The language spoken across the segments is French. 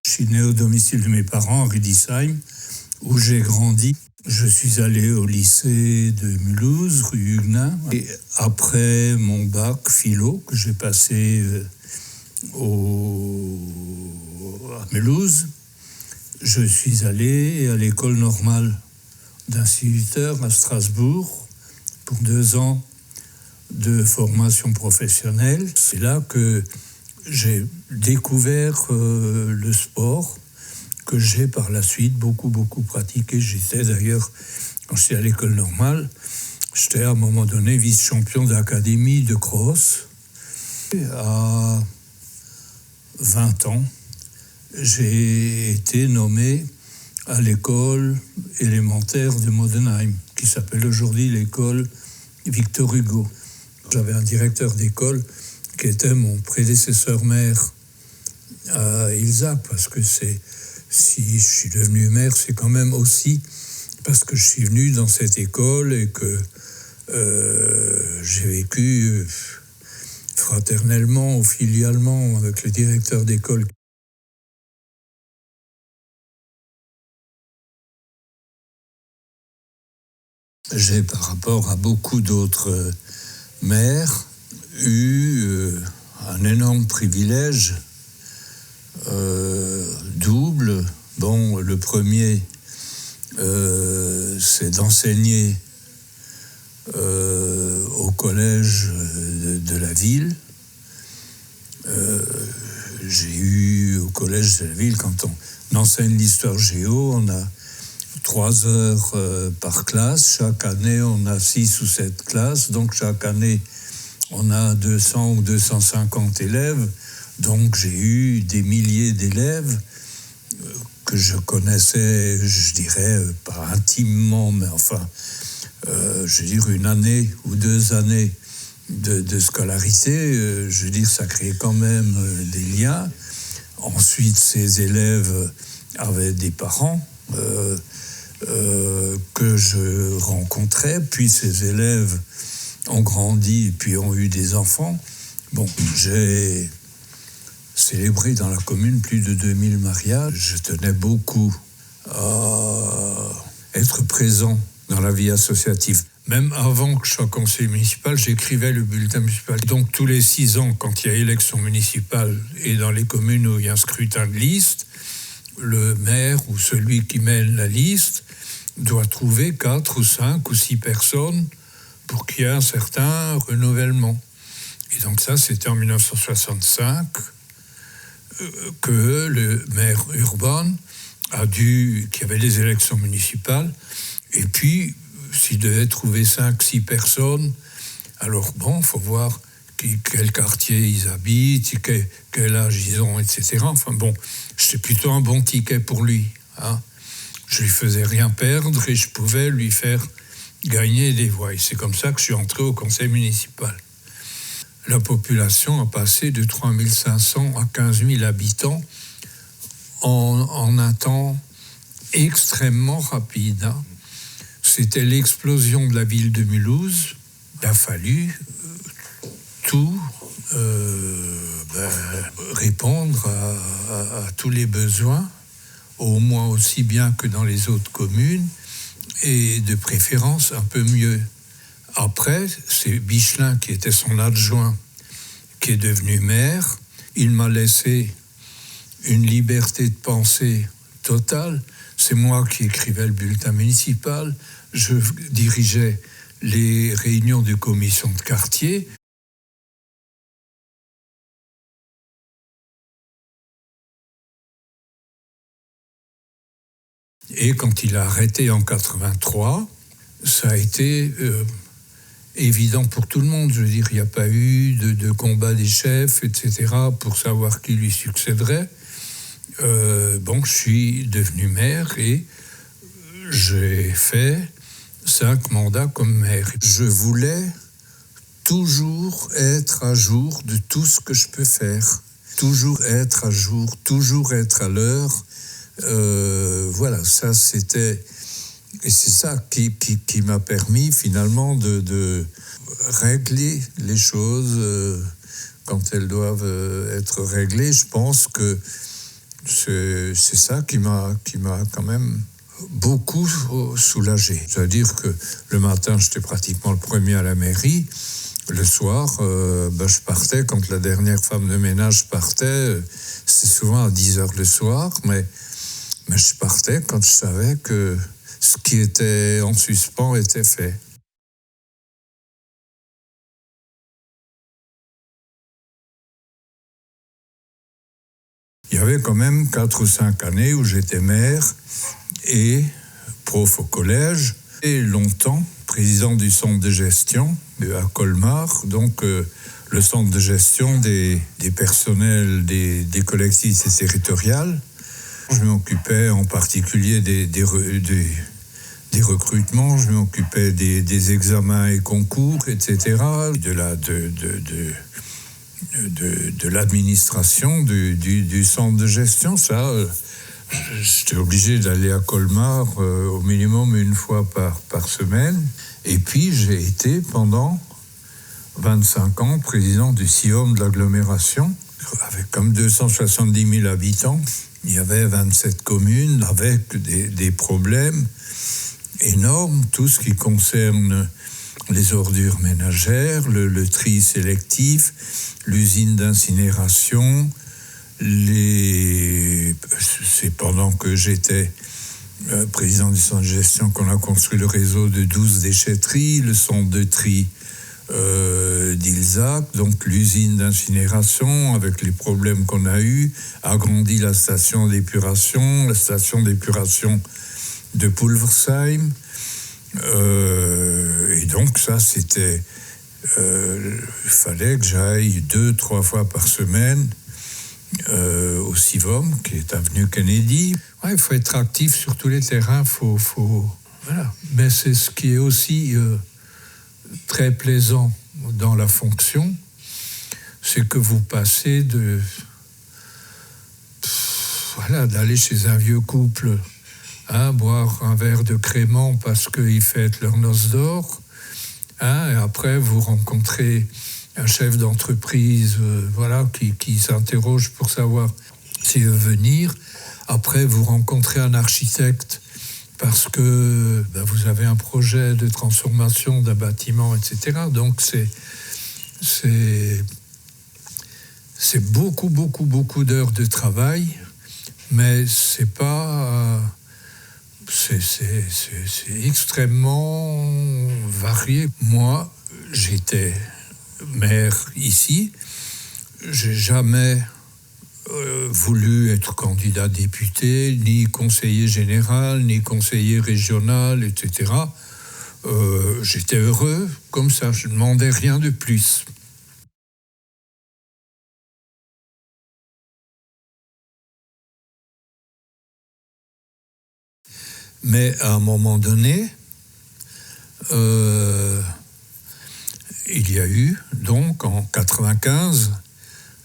Je suis né au domicile de mes parents, à Rudisheim, où j'ai grandi. Je suis allé au lycée de Mulhouse, rue Huguenin. Et après mon bac philo, que j'ai passé à Mulhouse, je suis allé à l'école normale d'instituteur à Strasbourg pour 2 ans de formation professionnelle. C'est là que j'ai découvert le sport que j'ai par la suite beaucoup pratiqué. J'étais d'ailleurs, quand j'étais à l'école normale, j'étais à un moment donné vice-champion d'académie de cross. À 20 ans, j'ai été nommé à l'école élémentaire de Modenheim, qui s'appelle aujourd'hui l'école Victor Hugo. J'avais un directeur d'école qui était mon prédécesseur maire à Ilzac, parce que si je suis devenu maire, c'est quand même aussi parce que je suis venu dans cette école et que j'ai vécu fraternellement ou filialement avec le directeur d'école. J'ai, par rapport à beaucoup d'autres maires, eu un énorme privilège double. Bon, le premier, c'est d'enseigner au collège de la ville. J'ai eu au collège de la ville, quand on enseigne l'histoire géo, on a 3 heures par classe. Chaque année, on a 6 ou 7 classes. Donc, chaque année, on a 200 ou 250 élèves. Donc, j'ai eu des milliers d'élèves que je connaissais, je dirais, pas intimement, mais enfin, je veux dire, 1 année ou 2 années de scolarité. Je veux dire, ça crée quand même des liens. Ensuite, ces élèves avaient des parents que je rencontrais, puis ces élèves ont grandi et puis ont eu des enfants. Bon, j'ai célébré dans la commune plus de 2000 mariages. Je tenais beaucoup à être présent dans la vie associative. Même avant que je sois conseiller municipal, j'écrivais le bulletin municipal. Donc tous les 6 ans, quand il y a élection municipale et dans les communes où il y a un scrutin de liste, le maire ou celui qui mène la liste doit trouver 4 ou 5 ou 6 personnes pour qu'il y ait un certain renouvellement. Et donc ça, c'était en 1965 que le maire Urban qu'il y avait les élections municipales, et puis s'il devait trouver 5-6 personnes, alors bon, il faut voir quel quartier ils habitent, quel âge ils ont, etc. Enfin bon, j'étais plutôt un bon ticket pour lui. Hein. Je lui faisais rien perdre et je pouvais lui faire gagner des voix. Et c'est comme ça que je suis entré au conseil municipal. La population a passé de 3500 à 15 000 habitants en un temps extrêmement rapide. Hein. C'était l'explosion de la ville de Mulhouse. Il a fallu tout répondre à tous les besoins, au moins aussi bien que dans les autres communes, et de préférence un peu mieux. Après, c'est Bichelin qui était son adjoint, qui est devenu maire. Il m'a laissé une liberté de pensée totale. C'est moi qui écrivais le bulletin municipal. Je dirigeais les réunions de commission de quartier. Et quand il a arrêté en 83, ça a été évident pour tout le monde. Je veux dire, il n'y a pas eu de combat des chefs, etc., pour savoir qui lui succéderait. Bon, je suis devenu maire et j'ai fait 5 mandats comme maire. Je voulais toujours être à jour de tout ce que je peux faire. Toujours être à jour, toujours être à l'heure. Voilà, ça c'était... Et c'est ça qui m'a permis finalement de régler les choses quand elles doivent être réglées. Je pense que c'est ça qui m'a quand même beaucoup soulagé. C'est-à-dire que le matin, j'étais pratiquement le premier à la mairie. Le soir, je partais quand la dernière femme de ménage partait. C'est souvent à 10h le soir, mais je partais quand je savais que ce qui était en suspens était fait. Il y avait quand même 4 ou 5 années où j'étais maire et prof au collège, et longtemps président du centre de gestion à Colmar, donc le centre de gestion des personnels des collectivités territoriales. Je m'occupais en particulier des recrutements, je m'occupais des examens et concours, etc., de l'administration du centre de gestion. Ça, j'étais obligé d'aller à Colmar au minimum une fois par semaine. Et puis, j'ai été pendant 25 ans président du CIOM de l'agglomération, avec comme 270 000 habitants. Il y avait 27 communes avec des problèmes énormes, tout ce qui concerne les ordures ménagères, le tri sélectif, l'usine d'incinération. C'est pendant que j'étais président du centre de gestion qu'on a construit le réseau de 12 déchetteries, le centre de tri d'Ilzac, donc l'usine d'incinération avec les problèmes qu'on a eus, agrandi la station d'épuration de Pulversheim. Et donc ça, c'était... il fallait que j'aille 2-3 fois par semaine au CIVOM, qui est avenue Kennedy. Ouais, il faut être actif sur tous les terrains, voilà. Mais c'est ce qui est aussi très plaisant dans la fonction, c'est que vous passez d'aller chez un vieux couple, boire un verre de crément parce qu'ils fêtent leur noce d'or, et après vous rencontrez un chef d'entreprise qui s'interroge pour savoir s'il veut venir. Après, vous rencontrez un architecte parce que vous avez un projet de transformation d'un bâtiment, etc. Donc, c'est beaucoup, beaucoup, beaucoup d'heures de travail, mais c'est pas... c'est extrêmement varié. Moi, j'étais maire ici. J'ai jamais voulu être candidat député, ni conseiller général, ni conseiller régional, etc. J'étais heureux comme ça, je ne demandais rien de plus. Mais à un moment donné, il y a eu, donc, en 1995,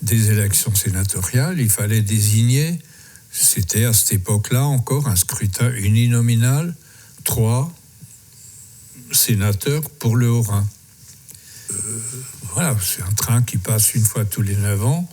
des élections sénatoriales. Il fallait désigner, c'était à cette époque-là encore, un scrutin uninominal, 3 sénateurs pour le Haut-Rhin. C'est un train qui passe une fois tous les 9 ans.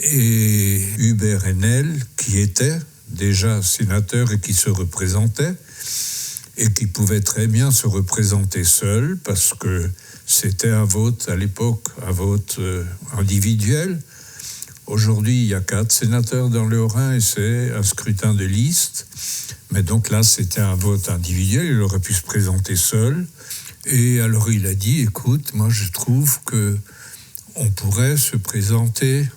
Et Hubert Haenel, qui était déjà sénateur et qui se représentait, et qui pouvait très bien se représenter seul, parce que c'était un vote, à l'époque, un vote individuel. Aujourd'hui, il y a 4 sénateurs dans le Haut-Rhin et c'est un scrutin de liste. Mais donc là, c'était un vote individuel, il aurait pu se présenter seul. Et alors il a dit, écoute, moi je trouve qu'on pourrait se présenter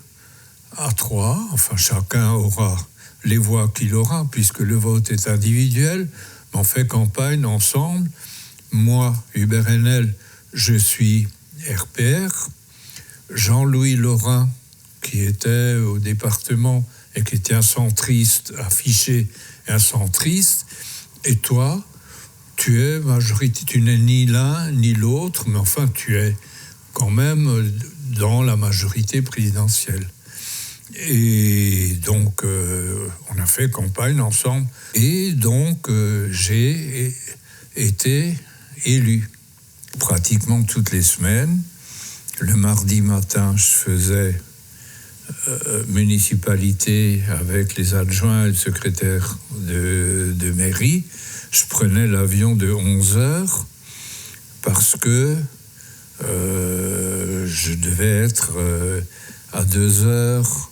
à 3, enfin chacun aura les voix qu'il aura, puisque le vote est individuel, mais on fait campagne ensemble. Moi, Hubert Haenel, je suis RPR. Jean-Louis Laurin, qui était au département et qui était un centriste affiché, un centriste. Et toi, tu es majorité, tu n'es ni l'un ni l'autre, mais enfin tu es quand même dans la majorité présidentielle. Et donc on a fait campagne ensemble. Et donc j'ai été élu pratiquement toutes les semaines. Le mardi matin, je faisais municipalité avec les adjoints et le secrétaire de mairie, je prenais l'avion de 11 heures parce que je devais être à 2 heures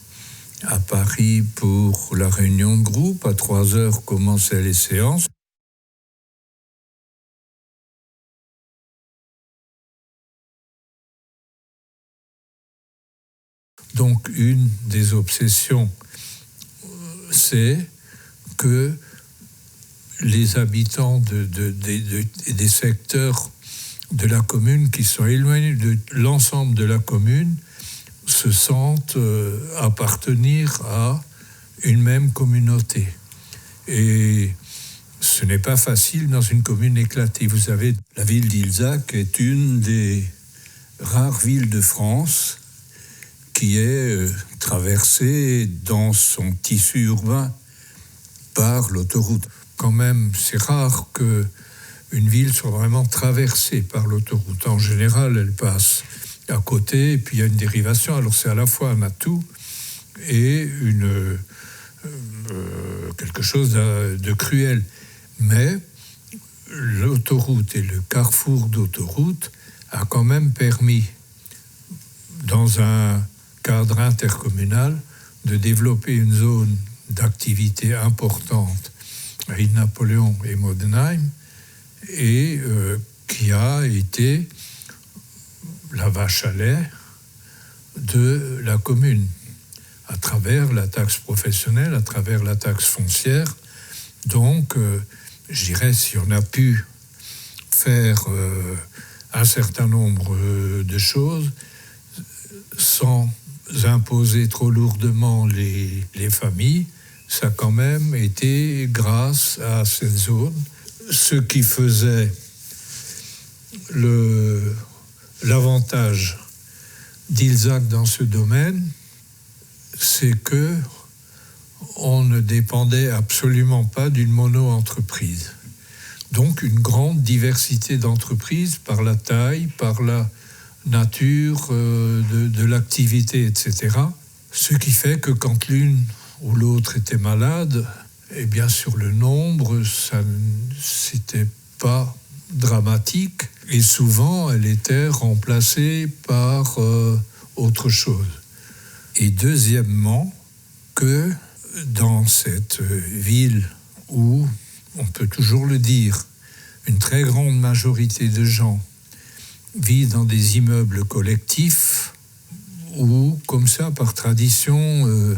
à Paris pour la réunion de groupe. À 3 heures commençaient les séances. Donc, une des obsessions, c'est que les habitants des secteurs de la commune qui sont éloignés de l'ensemble de la commune se sentent appartenir à une même communauté. Et ce n'est pas facile dans une commune éclatée. Vous savez, la ville d'Ilzac est une des rares villes de France qui est traversée dans son tissu urbain par l'autoroute. Quand même, c'est rare qu'une ville soit vraiment traversée par l'autoroute. En général, elle passe à côté, et puis il y a une dérivation. Alors c'est à la fois un atout et quelque chose de cruel. Mais l'autoroute et le carrefour d'autoroute a quand même permis, dans un cadre intercommunal, de développer une zone d'activité importante à Napoléon et Modenheim, et qui a été la vache à lait de la commune, à travers la taxe professionnelle, à travers la taxe foncière. Donc, je dirais, si on a pu faire un certain nombre de choses sans imposer trop lourdement les familles, ça a quand même été grâce à cette zone. Ce qui faisait l'avantage d'Ilzac dans ce domaine, c'est que on ne dépendait absolument pas d'une mono-entreprise. Donc une grande diversité d'entreprises par la taille, par la nature de l'activité, etc. Ce qui fait que quand l'une ou l'autre était malade, eh bien sur le nombre, ça c'était pas dramatique, et souvent elle était remplacée par autre chose. Et deuxièmement, que dans cette ville où, on peut toujours le dire, une très grande majorité de gens vivent dans des immeubles collectifs où, comme ça, par tradition,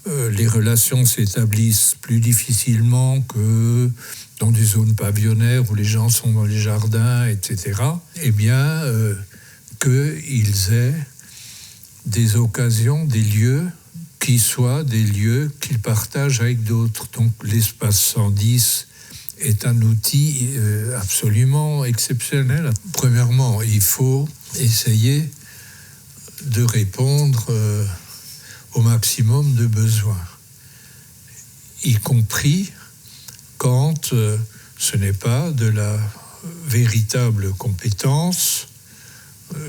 les relations s'établissent plus difficilement que dans des zones pavillonnaires où les gens sont dans les jardins, etc. Eh bien, qu'ils aient des occasions, des lieux qui soient des lieux qu'ils partagent avec d'autres. Donc l'espace 110 est un outil absolument exceptionnel. Premièrement, il faut essayer de répondre au maximum de besoins, y compris quand ce n'est pas de la véritable compétence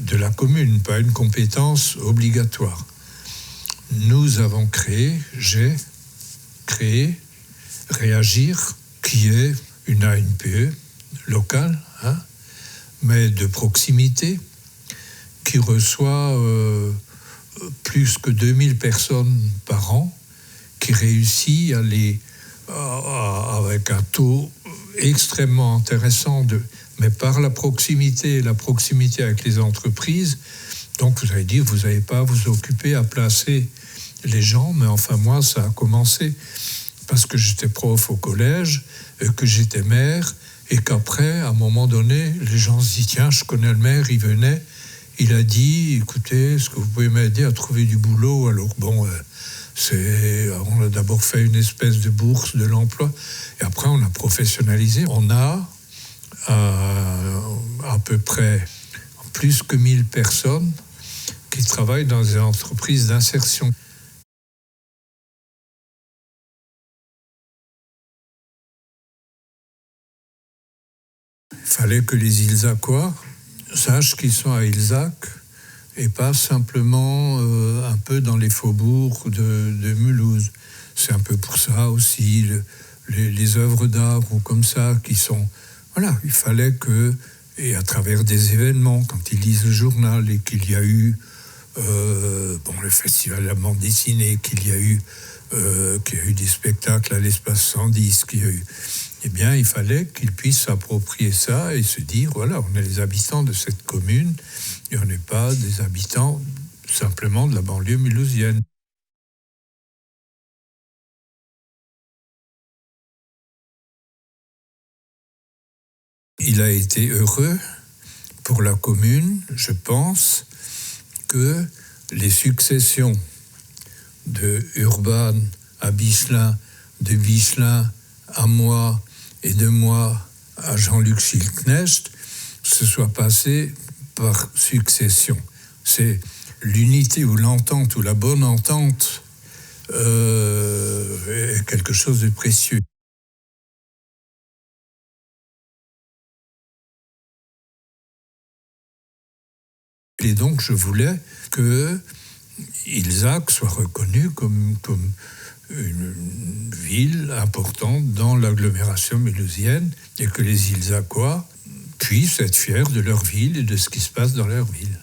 de la commune, pas une compétence obligatoire. J'ai créé Réagir, qui est une ANPE locale, mais de proximité, qui reçoit plus que 2000 personnes par an, qui réussit avec un taux extrêmement intéressant, mais par la proximité avec les entreprises. Donc vous allez dire, vous n'avez pas à vous occuper à placer les gens, mais enfin moi ça a commencé parce que j'étais prof au collège, que j'étais maire, et qu'après, à un moment donné, les gens se disent, tiens, je connais le maire, il venait, il a dit, écoutez, est-ce que vous pouvez m'aider à trouver du boulot? Alors bon, on a d'abord fait une espèce de bourse de l'emploi, et après on a professionnalisé. On a à peu près plus que 1000 personnes qui travaillent dans des entreprises d'insertion. Il fallait que les Ilzacois sachent qu'ils sont à Ilzac et pas simplement un peu dans les faubourgs de Mulhouse. C'est un peu pour ça aussi les œuvres d'art ou comme ça qui sont... Voilà, il fallait que, et à travers des événements, quand ils lisent le journal et qu'il y a eu le festival de la bande dessinée, qu'il y a eu des spectacles à l'Espace 110, qu'il y a eu... Eh bien, il fallait qu'ils puissent s'approprier ça et se dire, voilà, on est les habitants de cette commune et on n'est pas des habitants simplement de la banlieue mulhousienne. Il a été heureux pour la commune, je pense, que les successions de Urban à Bichelin, de Bichelin à moi et de moi à Jean-Luc Schiltknecht se soient passées par succession. C'est l'unité ou l'entente ou la bonne entente est quelque chose de précieux. Et donc, je voulais que Ilzac soit reconnu comme une ville importante dans l'agglomération mulhousienne et que les Ilzacois puissent être fiers de leur ville et de ce qui se passe dans leur ville.